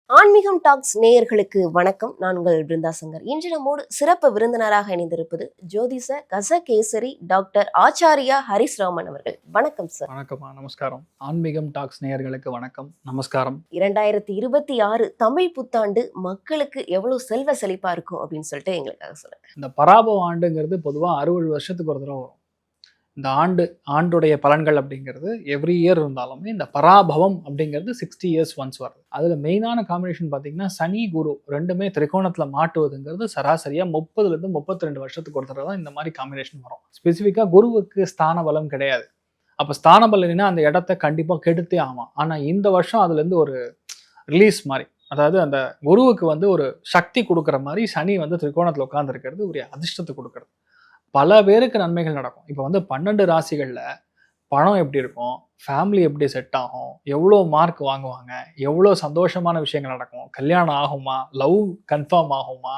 ஆன்மீகம் டாக்ஸ் நேயர்களுக்கு வணக்கம். நான் உங்கள் பிருந்தா சங்கர். இன்று நம்மோடு சிறப்பு விருந்தினராக இணைந்திருப்பது ஜோதிஷ கசகேசரி டாக்டர் ஆச்சாரியா ஹரிஸ் ராமன் அவர்கள். வணக்கம் சார். வணக்கம்மா, நமஸ்காரம். ஆன்மீகம் டாக்ஸ் நேயர்களுக்கு வணக்கம், நமஸ்காரம். 2026 தமிழ் புத்தாண்டு மக்களுக்கு எவ்வளவு செல்வ செழிப்பா இருக்கும் அப்படின்னு சொல்லிட்டு எங்களுக்காக சொல்லுங்க. இந்த பராபவ ஆண்டுங்கிறது பொதுவாக 60 வருஷத்துக்கு ஒரு தடவை வரும். இந்த ஆண்டுடைய பலன்கள் அப்படிங்கிறது எவ்ரி இயர் இருந்தாலுமே இந்த பராபவம் அப்படிங்கிறது 60 இயர்ஸ் ஒன்ஸ் வருது. அதில் மெயினான காம்பினேஷன் பார்த்தீங்கன்னா சனி குரு ரெண்டுமே திரிகோணத்தில் மாட்டுவதுங்கிறது சராசரியாக 30லேருந்து 32 வருஷத்துக்கு ஒரு தடவை தான் இந்த மாதிரி காம்பினேஷன் வரும். ஸ்பெசிஃபிக்காக குருவுக்கு ஸ்தான பலம் கிடையாது. அப்போ ஸ்தான பலம்னா அந்த இடத்த கண்டிப்பாக கெடுத்தே ஆகும். ஆனால் இந்த வருஷம் அதுலேருந்து ஒரு ரிலீஸ் மாதிரி, அதாவது அந்த குருவுக்கு ஒரு சக்தி கொடுக்குற மாதிரி சனி திரிகோணத்தில் உட்காந்துருக்கிறது ஒரு அதிர்ஷ்டத்தை கொடுக்குறது. பல பேருக்கு நன்மைகள் நடக்கும். இப்போ 12 ராசிகளில் பணம் எப்படி இருக்கும், ஃபேமிலி எப்படி செட் ஆகும், எவ்வளோ மார்க் வாங்குவாங்க, எவ்வளோ சந்தோஷமான விஷயங்கள் நடக்கும், கல்யாணம் ஆகுமா, லவ் கன்ஃபார்ம் ஆகுமா,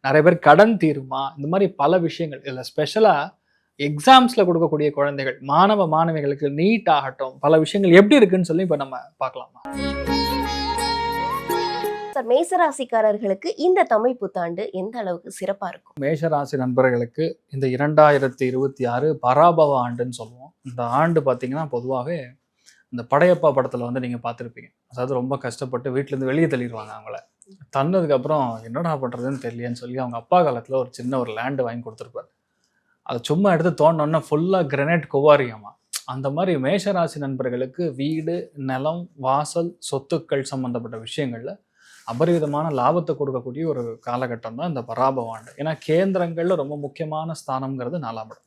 நிறைய பேர் கடன் தீருமா, இந்த மாதிரி பல விஷயங்கள். இதில் ஸ்பெஷலாக எக்ஸாம்ஸில் கொடுக்கக்கூடிய குழந்தைகள், மாணவ மாணவிகளுக்கு நீட் ஆகட்டும், பல விஷயங்கள் எப்படி இருக்குன்னு சொல்லி இப்போ நம்ம பார்க்கலாமா. சார், மேசராசிக்காரர்களுக்கு இந்த தமிழ் புத்தாண்டு எந்த அளவுக்கு சிறப்பா இருக்கும்? மேஷராசி நண்பர்களுக்கு இந்த 2026 பராபவ ஆண்டுன்னு சொல்லுவோம். இந்த ஆண்டு பார்த்தீங்கன்னா பொதுவாகவே இந்த படையப்பா படத்தில் நீங்கள் பார்த்துருப்பீங்க. அதாவது ரொம்ப கஷ்டப்பட்டு வீட்டிலேருந்து வெளியே தள்ளிடுவாங்க. அவங்கள தன்னதுக்கப்புறம் என்னடா பண்ணுறதுன்னு தெரியலன்னு சொல்லி அவங்க அப்பா காலத்தில் ஒரு சின்ன ஒரு லேண்டு வாங்கி கொடுத்துருப்பாரு. அதை சும்மா எடுத்து தோணுன்னா ஃபுல்லாக கிரனைட் குவாரியாமா. அந்த மாதிரி மேஷராசி நண்பர்களுக்கு வீடு, நிலம், வாசல், சொத்துக்கள் சம்மந்தப்பட்ட விஷயங்களில் அபரிவிதமான லாபத்தை கொடுக்கக்கூடிய ஒரு காலகட்டம் தான் இந்த பராபவ ஆண்டு. ஏன்னா கேந்திரங்கள்ல ரொம்ப முக்கியமான ஸ்தானம்ங்கிறது 4ஆம் இடம்.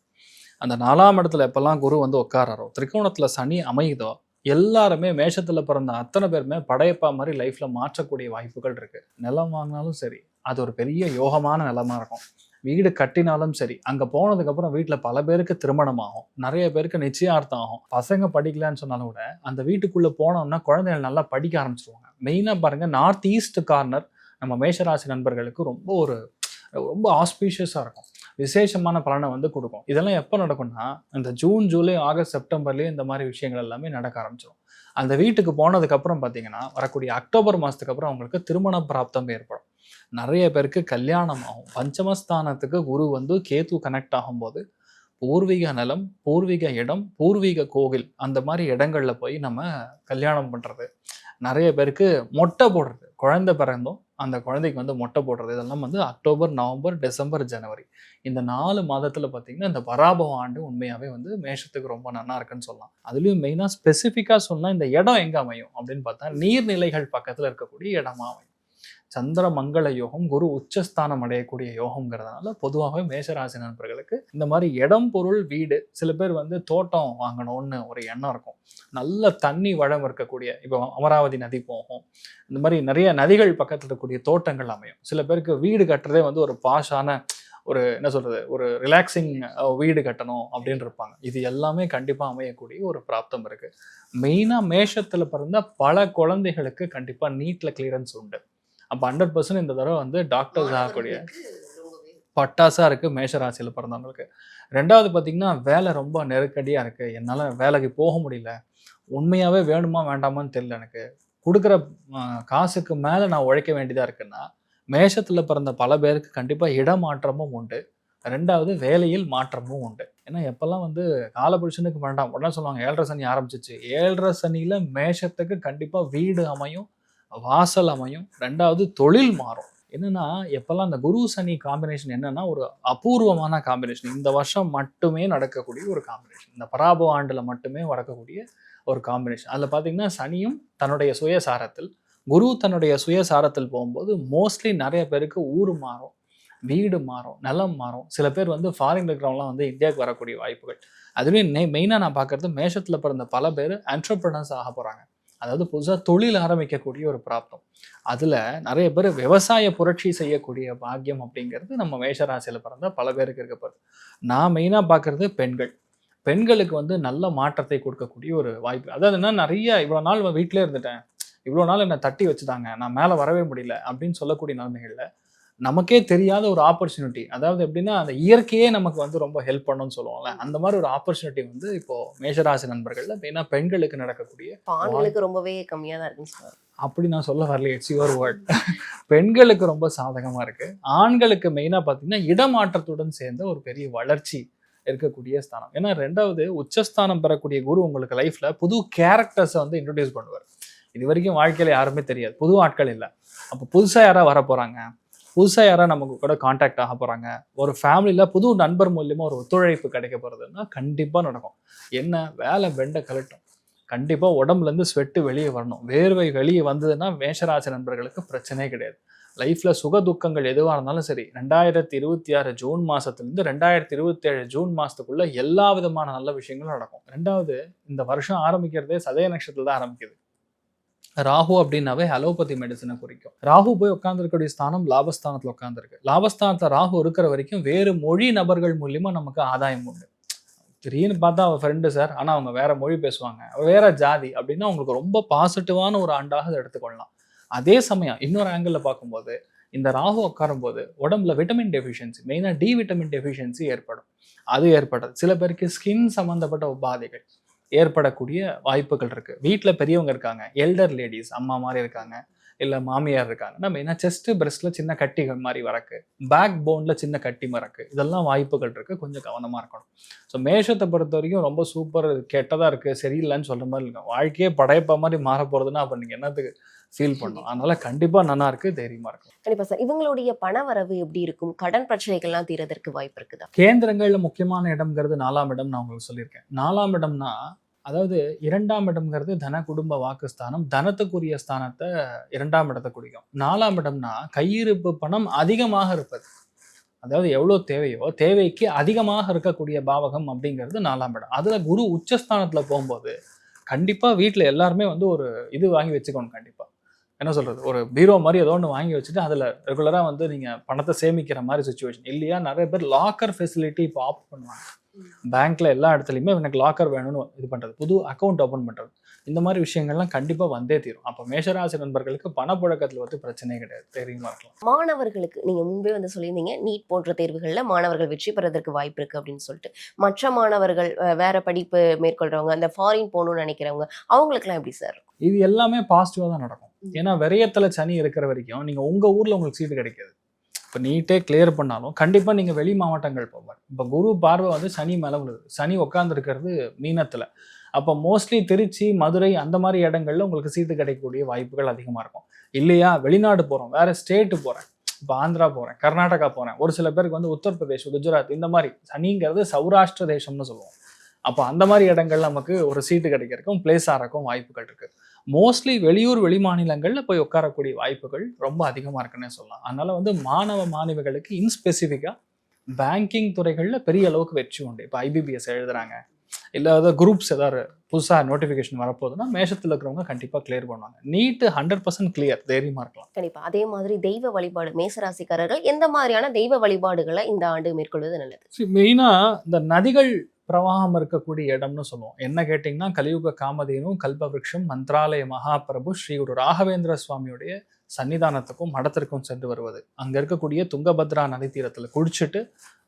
அந்த 4ஆம் இடத்துல எப்பெல்லாம் குரு உட்காராரோ, திரிகோணத்துல சனி அமையுதோ, எல்லாருமே மேஷத்துல பிறந்த அத்தனை பேருமே படையப்பா மாதிரி லைஃப்ல மாற்றக்கூடிய வாய்ப்புகள் இருக்கு. நிலம் வாங்கினாலும் சரி, அது ஒரு பெரிய யோகமான நிலமா இருக்கும். வீடு கட்டினாலும் சரி, அங்க போனதுக்கு அப்புறம் வீட்டுல பல பேருக்கு திருமணம் ஆகும், நிறைய பேருக்கு நிச்சயார்த்தம் ஆகும். பசங்க படிக்கலான்னு சொன்னாலும் கூட அந்த வீட்டுக்குள்ள போனோம்னா குழந்தைகள் நல்லா படிக்க ஆரம்பிச்சிருவாங்க. மெயினா பாருங்க, நார்த் ஈஸ்ட் கார்னர் நம்ம மேஷராசி நண்பர்களுக்கு ரொம்ப ஆஸ்பீஷியஸா இருக்கும், விசேஷமான பலனை கொடுக்கும். இதெல்லாம் எப்போ நடக்கும்னா இந்த ஜூன், ஜூலை, ஆகஸ்ட், செப்டம்பர்லேயே இந்த மாதிரி விஷயங்கள் எல்லாமே நடக்க ஆரம்பிச்சிடும். அந்த வீட்டுக்கு போனதுக்கு அப்புறம் பார்த்தீங்கன்னா வரக்கூடிய அக்டோபர் மாதத்துக்கு அப்புறம் அவங்களுக்கு திருமண பிராப்தம் ஏற்படும். நிறைய பேருக்கு கல்யாணம் ஆகும். பஞ்சமஸ்தானத்துக்கு குரு கேது கனெக்ட் ஆகும்போது பூர்வீக நிலம், பூர்வீக இடம், பூர்வீக கோவில், அந்த மாதிரி இடங்கள்ல போய் நம்ம கல்யாணம் பண்றது, நிறைய பேருக்கு மொட்டை போடுறது, குழந்தை பிறந்தோம் அந்த குழந்தைக்கு மொட்டை போடுறது, இதெல்லாம் அக்டோபர், நவம்பர், டிசம்பர், ஜனவரி இந்த 4 மாதத்துல பார்த்தீங்கன்னா இந்த பராபவ ஆண்டு உண்மையாவே மேஷத்துக்கு ரொம்ப நல்லா இருக்குன்னு சொல்லலாம். அதுலயும் மெயினா ஸ்பெசிஃபிக்கா சொன்னா இந்த இடம் எங்க அமையும் அப்படின்னு பார்த்தா நீர்நிலைகள் பக்கத்துல இருக்கக்கூடிய இடமா அமையும். சந்திர மங்கள யோகம், குரு உச்சஸ்தானம் அடையக்கூடிய யோகம்ங்கிறதுனால பொதுவாகவே மேஷராசி நண்பர்களுக்கு இந்த மாதிரி இடம், பொருள், வீடு, சில பேர் தோட்டம் வாங்கணும்னு ஒரு எண்ணம் இருக்கும். நல்ல தண்ணி வளம் இருக்கக்கூடிய, இப்போ அமராவதி நதி போகும், இந்த மாதிரி நிறைய நதிகள் பக்கத்தில் இருக்கக்கூடிய தோட்டங்கள் அமையும். சில பேருக்கு வீடு கட்டுறதே ஒரு பாஷான ஒரு என்ன சொல்றது, ஒரு ரிலாக்ஸிங் வீடு கட்டணும் அப்படின்னு இருப்பாங்க. இது எல்லாமே கண்டிப்பாக அமையக்கூடிய ஒரு பிராப்தம் இருக்கு. மெயினாக மேஷத்துல பிறந்த பல குழந்தைகளுக்கு கண்டிப்பாக நீட்ல கிளியரன்ஸ் உண்டு. அப்போ 100% இந்த தடவை டாக்டர்ஸ் ஆகக்கூடிய பட்டாசா இருக்கு மேஷராசியில் பிறந்தவங்களுக்கு. ரெண்டாவது பார்த்தீங்கன்னா வேலை ரொம்ப நெருக்கடியாக இருக்குது, என்னால் வேலைக்கு போக முடியல, உண்மையாகவே வேணுமா வேண்டாமான்னு தெரியல, எனக்கு கொடுக்குற காசுக்கு மேலே நான் உழைக்க வேண்டியதாக இருக்குன்னா மேஷத்தில் பிறந்த பல பேருக்கு கண்டிப்பாக இடமாற்றமும் உண்டு. ரெண்டாவது வேலையில் மாற்றமும் உண்டு. ஏன்னா எப்பெல்லாம் காலபுருஷனுக்கு வேண்டாம் உடனே சொல்லுவாங்க 7.5 சனி ஆரம்பிச்சிச்சு. 7.5 சனியில் மேஷத்துக்கு கண்டிப்பாக வீடு அமையும், வாசல் அமையும். ரெண்டாவது தொழில் மாறும். என்னன்னா எப்பெல்லாம் அந்த குரு சனி காம்பினேஷன் என்னன்னா ஒரு அபூர்வமான காம்பினேஷன், இந்த வருஷம் மட்டுமே நடக்கக்கூடிய ஒரு காம்பினேஷன், இந்த பராபவ ஆண்டுல மட்டுமே வரக்கூடிய ஒரு காம்பினேஷன். அதில் பார்த்தீங்கன்னா சனியும் தன்னுடைய சுயசாரத்தில், குரு தன்னுடைய சுயசாரத்தில் போகும்போது மோஸ்ட்லி நிறைய பேருக்கு ஊர் மாறும், வீடு மாறும், நிலம் மாறும். சில பேர் ஃபாரின் இருக்கிறவங்களாம் இந்தியாவுக்கு வரக்கூடிய வாய்ப்புகள். அதுலேயும் மெயினாக நான் பார்க்கறது மேஷத்தில் பிறந்த பல பேர் என்டர்பிரனர்ஸ் ஆக போகிறாங்க. அதாவது புதுசாக தொழில் ஆரம்பிக்கக்கூடிய ஒரு பிராப்தம். அதில் நிறைய பேர் விவசாய புரட்சி செய்யக்கூடிய பாக்கியம் அப்படிங்கிறது நம்ம மேஷராசியில் பிறந்த பல பேருக்கு இருக்கப்படுது. நான் மெயினாக பார்க்குறது பெண்களுக்கு நல்ல மாற்றத்தை கொடுக்கக்கூடிய ஒரு வாய்ப்பு. அதாவது என்ன, நிறைய இவ்வளோ நாள் வீட்டிலே இருந்துட்டேன், இவ்வளோ நாள் என்னை தட்டி வச்சுட்டாங்க, நான் மேலே வரவே முடியல அப்படின்னு சொல்லக்கூடிய நிலைமைகளில் நமக்கே தெரியாத ஒரு ஆப்பர்ச்சுனிட்டி, அதாவது எப்படின்னா அந்த இயற்கையே நமக்கு ரொம்ப ஹெல்ப் பண்ணுன்னு சொல்லுவோம்ல, அந்த மாதிரி ஒரு ஆப்பர்ச்சுனிட்டி இப்போ மேஷராசி நண்பர்கள்ல மெயினா பெண்களுக்கு நடக்கக்கூடிய, ஆண்களுக்கு ரொம்பவே கம்மியா தான் இருக்குன்னு சொல்லுவாங்க. அப்படி நான் சொல்ல வரல, இட்ஸ் யுவர் வேர்ட். பெண்களுக்கு ரொம்ப சாதகமா இருக்கு. ஆண்களுக்கு மெயினா பாத்தீங்கன்னா இடமாற்றத்துடன் சேர்ந்த ஒரு பெரிய வளர்ச்சி இருக்கக்கூடிய ஸ்தானம். ஏன்னா 2வது உச்சஸ்தானம் பெறக்கூடிய குரு உங்களுக்கு லைஃப்ல புது கேரக்டர்ஸை வந்து இன்ட்ரோடியூஸ் பண்ணுவார். இது வரைக்கும் வாழ்க்கையில யாருமே தெரியாது, புது ஆட்கள் இல்லை. அப்போ புதுசா யாரா வர போறாங்க, புதுசா யாரா நமக்கு கூட கான்டாக்ட் ஆக போறாங்க, ஒரு ஃபேமிலியில புது நண்பர் மூலியமா ஒரு ஒத்துழைப்பு கிடைக்க போறதுன்னா கண்டிப்பா நடக்கும். என்ன வேலை பெண்டை கலட்டும், கண்டிப்பா உடம்புல இருந்து ஸ்வெட்டு வெளியே வரணும். வேர்வை வெளியே வந்ததுன்னா மேஷராசி நண்பர்களுக்கு பிரச்சனையே கிடையாது. லைஃப்ல சுக துக்கங்கள் எதுவா இருந்தாலும் சரி, 2026 ஜூன் மாசத்துலேருந்து 2027 ஜூன் மாசத்துக்குள்ள எல்லா விதமான நல்ல விஷயங்களும் நடக்கும். 2வது, இந்த வருஷம் ஆரம்பிக்கிறதே சதய நட்சத்திரத்துல தான் ஆரம்பிக்குது. ராகு அப்படின்னாவே அலோபதி மெடிசனை குறிக்கும். ராகு போய் உட்கார்ந்துருக்கக்கூடிய ஸ்தானம் லாபஸ்தானத்துல உட்கார்ந்துருக்கு. லாபஸ்தானத்துல ராகு இருக்கிற வரைக்கும் வேறு மொழி நபர்கள் மூலியமா நமக்கு ஆதாயம் உண்டு. திடீர்னு பார்த்தா அவன் ஃப்ரெண்டு சார், ஆனா அவங்க வேற மொழி பேசுவாங்க, வேற ஜாதி அப்படின்னா உங்களுக்கு ரொம்ப பாசிட்டிவான ஒரு ஆண்டாக அதை எடுத்துக்கொள்ளலாம். அதே சமயம் இன்னொரு ஆங்கிள் பார்க்கும்போது இந்த ராகு உட்காரும் போது உடம்புல விட்டமின் டெஃபிஷியன்சி, மெயினா டி விட்டமின் டெஃபிஷியன்சி ஏற்படும். அது ஏற்படுது. சில பேருக்கு ஸ்கின் சம்பந்தப்பட்ட உபாதைகள் ஏற்படக்கூடிய வாய்ப்புகள் இருக்கு. வீட்டுல பெரியவங்க இருக்காங்க, எல்டர் லேடிஸ் அம்மா மாதிரி இருக்காங்க, இல்ல மாமியார் இருக்காங்கன்னா மெயினா செஸ்ட் பிரஸ்ட்ல சின்ன கட்டிகள் மாதிரி வரக்கு, பேக் போன்ல சின்ன கட்டி மறக்கு, இதெல்லாம் வாய்ப்புகள் இருக்கு. கொஞ்சம் கவனமா இருக்கணும். ஸோ மேஷத்தை பொறுத்த வரைக்கும் ரொம்ப சூப்பர், கெட்டதா இருக்கு, சரியில்லைன்னு சொல்ற மாதிரி இருக்கும். வாழ்க்கையே படையப்பா மாதிரி மாற போறதுன்னா அப்ப நீங்க என்னத்துக்கு ஃபீல் பண்ணும். அதனால கண்டிப்பா நல்லா இருக்கு, தைரியமா இருக்கும். கண்டிப்பா சார். இவங்களுடைய பண வரவு எப்படி இருக்கும்? கடன் பிரச்சனைகள்லாம் தீரதற்கு வாய்ப்பு இருக்குதா? கேந்திரங்கள்ல முக்கியமான இடம்ங்கிறது 4ஆம் இடம். நான் உங்களுக்கு சொல்லியிருக்கேன். 4ஆம் இடம்னா, அதாவது 2ஆம் இடம்ங்கிறது தன குடும்ப வாக்குஸ்தானம், தனத்துக்குரிய ஸ்தானத்தை 2ஆம் இடத்தை குறிக்கும். 4ஆம் இடம்னா கையிருப்பு பணம் அதிகமாக இருப்பது, அதாவது எவ்வளவு தேவையோ தேவைக்கு அதிகமாக இருக்கக்கூடிய பாவகம் அப்படிங்கிறது 4ஆம் இடம். அதுல குரு உச்சஸ்தானத்துல போகும்போது கண்டிப்பா வீட்டுல எல்லாருமே வந்து ஒரு இது வாங்கி வச்சுக்கணும். கண்டிப்பா என்ன சொல்றது, ஒரு பீரோ மாதிரி ஏதோ ஒன்று வாங்கி வச்சுட்டு அதுல ரெகுலரா வந்து நீங்க பணத்தை சேமிக்கிற மாதிரி சுச்சுவேஷன். இல்லையா நிறைய பேர் லாக்கர் ஃபெசிலிட்டி இப்போ ஆப்ட் பண்ணுவாங்க. பேங்க்ல எல்லா இடத்துலையுமே எனக்கு லாக்கர் வேணும்னு இது பண்றது, புது அக்கௌண்ட் ஓப்பன் பண்றது, இந்த மாதிரி விஷயங்கள்லாம் கண்டிப்பா வந்தே தீரும். அப்போ மேஷராசி நண்பர்களுக்கு பணப்புழக்கத்துல வந்து பிரச்சனையே கிடையாது, தைரியமா இருக்கலாம். மாணவர்களுக்கு நீங்க முன்பே வந்து சொல்லியிருந்தீங்க, நீட் போன்ற தேர்வுகள்ல மாணவர்கள் வெற்றி பெறதற்கு வாய்ப்பு இருக்கு அப்படின்னு சொல்லிட்டு. மற்ற மாணவர்கள் வேற படிப்பு மேற்கொள்றவங்க, அந்த ஃபாரின் போகணும்னு நினைக்கிறவங்க, அவங்களுக்குலாம் எப்படி சார்? இது எல்லாமே பாசிட்டிவா தான் நடக்கும். ஏன்னா விரயத்துல சனி இருக்கிற வரைக்கும் நீங்க உங்க ஊர்ல உங்களுக்கு சீட்டு கிடைக்காது. இப்போ நீட்டே கிளியர் பண்ணாலும் கண்டிப்பா நீங்க வெளி மாவட்டங்கள் போவார். இப்போ குரு பார்வை வந்து சனி மேல விழுது. சனி உட்கார்ந்து இருக்கிறது மீனத்துல. அப்போ மோஸ்ட்லி திருச்சி, மதுரை அந்த மாதிரி இடங்கள்ல உங்களுக்கு சீட்டு கிடைக்கக்கூடிய வாய்ப்புகள் அதிகமா இருக்கும். இல்லையா வெளிநாடு போறோம், வேற ஸ்டேட்டு போறேன், இப்போ ஆந்திரா போறேன், கர்நாடகா போறேன், ஒரு சில பேருக்கு வந்து உத்தரப்பிரதேஷ், குஜராத், இந்த மாதிரி சனிங்கிறது சௌராஷ்டிர தேசம்னு சொல்லுவோம். அப்போ அந்த மாதிரி இடங்கள்ல நமக்கு ஒரு சீட்டு கிடைக்கிறதுக்கும் பிளேஸ் ஆகிறக்கும் வாய்ப்புகள் இருக்கு. மோஸ்ட்லி வெளியூர் வெளி மாநிலங்கள்ல போய் உட்காரக்கூடிய வாய்ப்புகள் ரொம்ப அதிகமா இருக்குன்னே சொல்லலாம். அதனால வந்து மாணவ மாணவிகளுக்கு இன்ஸ்பெசிஃபிக்கா பேங்கிங் துறைகள்ல பெரிய அளவுக்கு வெற்றி உண்டு. இப்போ ஐபிபிஎஸ் எழுதுறாங்க, இல்லை ஏதாவது குரூப்ஸ் ஏதாவது புதுசாக நோட்டிஃபிகேஷன் வரப்போகுதுன்னா மேஷத்தில் இருக்கிறவங்க கண்டிப்பாக கிளியர் பண்ணுவாங்க. நீட்டு 100% கிளியர், தைரியமா இருக்கலாம். கண்டிப்பா. அதே மாதிரி தெய்வ வழிபாடு, மேசராசிக்காரர்கள் எந்த மாதிரியான தெய்வ வழிபாடுகளை இந்த ஆண்டு மேற்கொள்வது நல்லது? மெயினா இந்த நதிகள் பிரவாகம் இருக்கக்கூடிய இடம்னு சொல்லுவோம். என்ன கேட்டிங்கன்னா கலியுக காமதேனு கல்பவிருஷம் மந்த்ராலய மகாபிரபு ஸ்ரீ குரு ராகவேந்திர சுவாமியுடைய சன்னிதானத்துக்கும் மடத்திற்கும் சென்று வருவது, அங்க இருக்கக்கூடிய துங்கபத்ரா நதி தீரத்துல குடிச்சிட்டு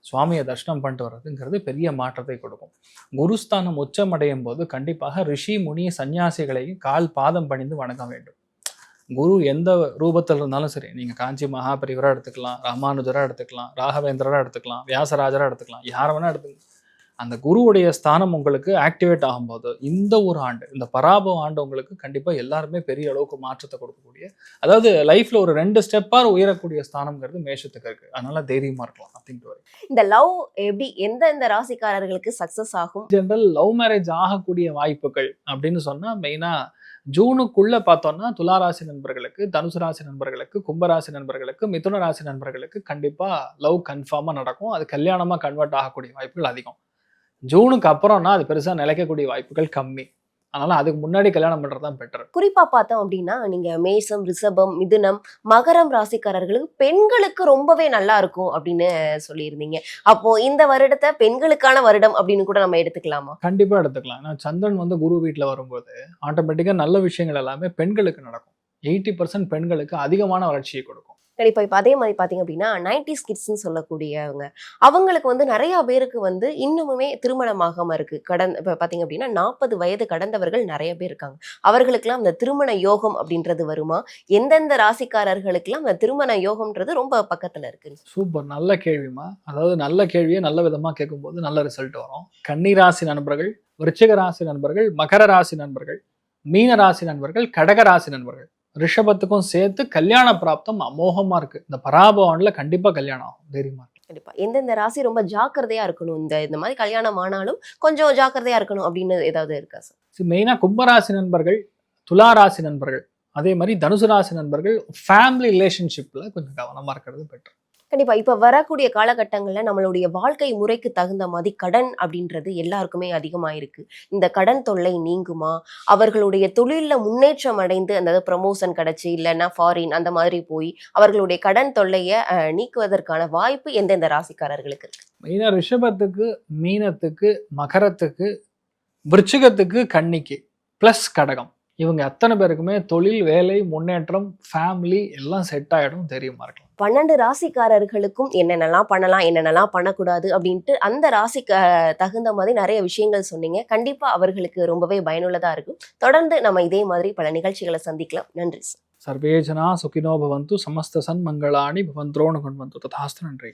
சுவாமியை தரிசனம் பண்ணிட்டு வர்றதுங்கிறது பெரிய மாற்றத்தை கொடுக்கும். குருஸ்தானம் உச்சமடையும் போது கண்டிப்பாக ரிஷி முனி சன்னியாசிகளையும் கால் பாதம் பணிந்து வணங்க வேண்டும். குரு எந்த ரூபத்தில் இருந்தாலும் சரி, நீங்க காஞ்சி மகாபரிவரா எடுத்துக்கலாம், ராமானுஜரா எடுத்துக்கலாம், ராகவேந்திரரா எடுத்துக்கலாம், வியாசராஜரா எடுத்துக்கலாம், யாரை வேணா எடுத்துக்கலாம். அந்த குருவுடைய ஸ்தானம் உங்களுக்கு ஆக்டிவேட் ஆகும்போது இந்த ஒரு ஆண்டு, இந்த பராபவ ஆண்டு உங்களுக்கு கண்டிப்பா எல்லாருமே பெரிய அளவுக்கு மாற்றத்தை கொடுக்கக்கூடிய, அதாவது லைஃப்ல ஒரு 2 ஸ்டெப்பார் உயரக்கூடிய ஸ்தானம்ங்கிறது மேஷத்துக்கு இருக்கு. அதனால தைரியமா இருக்கலாம் அப்படின்ட்டு வரும். இந்த லவ் எப்படி எந்தெந்த ராசிக்காரர்களுக்கு சக்சஸ் ஆகும்? ஜெனரல் லவ் மேரேஜ் ஆகக்கூடிய வாய்ப்புகள் அப்படின்னு சொன்னா மெயினா ஜூனுக்குள்ள பார்த்தோம்னா துளாராசி நண்பர்களுக்கு, தனுசு ராசி நண்பர்களுக்கு, கும்பராசி நண்பர்களுக்கு, மிதுன ராசி நண்பர்களுக்கு கண்டிப்பா லவ் கன்ஃபார்மா நடக்கும். அது கல்யாணமா கன்வெர்ட் ஆகக்கூடிய வாய்ப்புகள் அதிகம். ஜூனுக்கு அப்புறம்னா அது பெருசா நிலைக்கக்கூடிய வாய்ப்புகள் கம்மி. அதனால அதுக்கு முன்னாடி கல்யாணம் பண்றதுதான் பெட்டர். குறிப்பா பார்த்தோம் அப்படின்னா, நீங்க மேசம், ரிஷபம், மிதுனம், மகரம் ராசிக்காரர்களுக்கு பெண்களுக்கு ரொம்பவே நல்லா இருக்கும் அப்படின்னு சொல்லியிருந்தீங்க. அப்போ இந்த வருடத்தை பெண்களுக்கான வருடம் அப்படின்னு கூட நம்ம எடுத்துக்கலாமா? கண்டிப்பா எடுத்துக்கலாம். ஏன்னா சந்திரன் வந்து குரு வீட்டுல வரும்போது ஆட்டோமேட்டிக்கா நல்ல விஷயங்கள் எல்லாமே பெண்களுக்கு நடக்கும். 80% பெண்களுக்கு அதிகமான வளர்ச்சியை கொடுக்கும். கண்டிப்பா. இப்ப அதே மாரி பார்த்தீங்க அப்டின்னா, 90ஸ் கிட்ஸ்ன்னு சொல்லக்கூடியவங்க. அவங்களுக்கு வந்து நெறைய பேருக்கு வந்து இன்னமுமே திருமணம் ஆகாம இருக்கு. இப்ப பார்த்தீங்க அப்டின்னா, 40 வயது கடந்தவர்கள் நெறைய பேர் இருக்காங்க. அவர்களுக்கெல்லாம் இந்த திருமண யோகம் அப்டின்றது வருமா? எந்தெந்த ராசிக்காரர்களுக்கெல்லாம் அந்த திருமண யோகம்ன்றது ரொம்ப பக்கத்துல இருக்கு? சூப்பர். நல்ல கேள்விமா. அதாவது நல்ல கேள்விய நல்ல விதமா கேட்கும்போது நல்ல ரிசல்ட் வரும். கன்னி ராசி நண்பர்கள், விருச்சிக ராசி நண்பர்கள், மகர ராசி நண்பர்கள், மீன ராசி நண்பர்கள், கடக ராசி நண்பர்கள். ரிஷபத்துக்கும் சேர்த்து கல்யாண பிராப்தம் அமோகமா இருக்கு. இந்த பராபவ ஆண்டுல கண்டிப்பா கல்யாணம் ஆகும். தைரியமா இருக்கு. கண்டிப்பா. எந்தெந்த ராசி ரொம்ப ஜாக்கிரதையா இருக்கணும். இந்த இந்த மாரி கல்யாணம் ஆனாலும் கொஞ்சம் ஜாக்கிரதையா இருக்கணும் அப்டின்னு ஏதாவது இருக்கா சார்? மெயினா கும்பராசி நண்பர்கள், துலா ராசி நண்பர்கள், அதே மாரி தனுசு ராசி நண்பர்கள் ஃபேமிலி ரிலேஷன்ஷிப்ல கொஞ்சம் கவனமா இருக்கிறது பெட்டர். கண்டிப்பா. இப்ப வரக்கூடிய காலகட்டங்கள்ல நம்மளுடைய வாழ்க்கை முறைக்கு தகுந்த மாதிரி கடன் அப்படின்றது எல்லாருக்குமே அதிகமா இருக்கு. இந்த கடன் தொல்லை நீங்குமா? அவர்களுடைய தொழில்ல முன்னேற்றம் அடைந்து அந்த ப்ரமோஷன் கிடைச்சு, இல்லன்னா ஃபாரின் அந்த மாதிரி போய் அவர்களுடைய கடன் தொல்லைய நீக்குவதற்கான வாய்ப்பு எந்தெந்த ராசிக்காரர்களுக்கு இருக்கு? மெயினா ரிஷபத்துக்கு, மீனத்துக்கு, மகரத்துக்கு, விருச்சிகத்துக்கு, கன்னிக்கு பிளஸ் கடகம். இவங்க அத்தனை பேருக்குமே தொழில், வேலை, முன்னேற்றம், ஃபேமிலி எல்லாம் செட் ஆயிடும். தைரியமா இருக்கலாம். 12 ராசிக்காரர்களுக்கும் என்னென்னலாம் பண்ணலாம், என்னென்னலாம் பண்ணக்கூடாது அப்படின்ட்டு அந்த ராசிக்கு தகுந்த மாதிரி நெறைய விஷயங்கள் சொன்னீங்க. கண்டிப்பா அவர்களுக்கு ரொம்பவே பயனுள்ளதா இருக்கும். தொடர்ந்து நம்ம இதே மாதிரி பல நிகழ்ச்சிகள சந்திக்கலாம். நன்றி சார். சர்வே ஜனா சுகினோ பவந்து, சமஸ்த சன்மங்களானி பவந்த்ரோணு கொண்டு வந்து ததாஸ்து. நன்றி.